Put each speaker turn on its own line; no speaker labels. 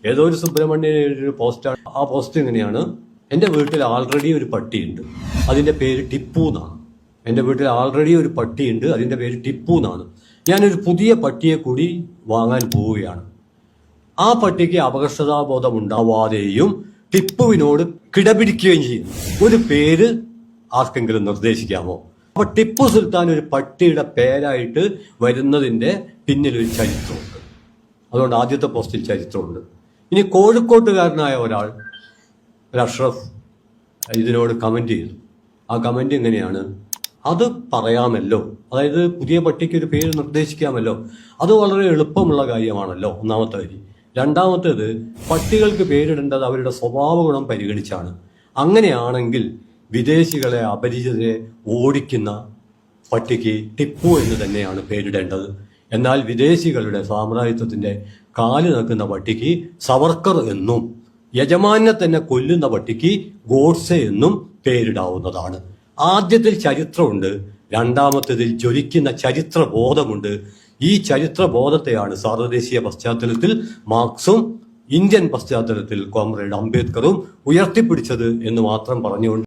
ഏതോ ഒരു സുബ്രഹ്മണ്യൻ ഒരു പോസ്റ്റാണ്. ആ പോസ്റ്റ് എങ്ങനെയാണ്: എൻ്റെ വീട്ടിൽ ആൾറെഡി ഒരു പട്ടിയുണ്ട്, അതിൻ്റെ പേര് ടിപ്പു എന്നാണ്. എൻ്റെ വീട്ടിൽ ആൾറെഡി ഒരു പട്ടിയുണ്ട്, അതിൻ്റെ പേര് ടിപ്പു എന്നാണ്. ഞാനൊരു പുതിയ പട്ടിയെ കൂടി വാങ്ങാൻ പോവുകയാണ്. ആ പട്ടിക്ക് അപകർഷതാബോധം ഉണ്ടാവാതെയും ടിപ്പുവിനോട് കിടപിടിക്കുകയും ചെയ്യും. ഒരു പേര് ആർക്കെങ്കിലും നിർദ്ദേശിക്കാമോ? അപ്പൊ ടിപ്പു സുൽത്താൻ ഒരു പട്ടിയുടെ പേരായിട്ട് വരുന്നതിന്റെ പിന്നിൽ ഒരു ചരിത്രമുണ്ട്. അതുകൊണ്ട് ആദ്യത്തെ പോസ്റ്റിൽ ചരിത്രമുണ്ട്. ഇനി കോഴിക്കോട്ടുകാരനായ ഒരാൾ, ഒരു അഷ്റഫ്, ഇതിനോട് കമന്റ് ചെയ്തു. ആ കമന്റ് എങ്ങനെയാണ്: അത് പറയാമല്ലോ, അതായത് പുതിയ പട്ടിക്ക് ഒരു പേര് നിർദ്ദേശിക്കാമല്ലോ, അത് വളരെ എളുപ്പമുള്ള കാര്യമാണല്ലോ. ഒന്നാമത്തെ കാര്യം. രണ്ടാമത്തേത്, പട്ടികൾക്ക് പേരിടേണ്ടത് അവരുടെ സ്വഭാവ ഗുണം പരിഗണിച്ചാണ്. അങ്ങനെയാണെങ്കിൽ വിദേശികളെ, അപരിചിതരെ ഓടിക്കുന്ന പട്ടിക്ക് ടിപ്പു എന്ന് തന്നെയാണ് പേരിടേണ്ടത്. എന്നാൽ വിദേശികളുടെ സാമ്രാജ്യത്വത്തിന്റെ കാല് നക്കുന്ന പട്ടിക്ക് സവർക്കർ എന്നും, യജമാനെ തന്നെ കൊല്ലുന്ന പട്ടിക്ക് ഗോഡ്സെ എന്നും പേരിടാവുന്നതാണ്. ആദ്യത്തിൽ ചരിത്രമുണ്ട്, രണ്ടാമത്തേതിൽ ജ്വലിക്കുന്ന ചരിത്രബോധമുണ്ട്. ഈ ചരിത്രബോധത്തെയാണ് സാർവദേശീയ പശ്ചാത്തലത്തിൽ മാർക്സും ഇന്ത്യൻ പശ്ചാത്തലത്തിൽ കോമ്രേഡ് അംബേദ്കറും ഉയർത്തിപ്പിടിച്ചത് എന്ന് മാത്രം പറഞ്ഞുകൊണ്ട്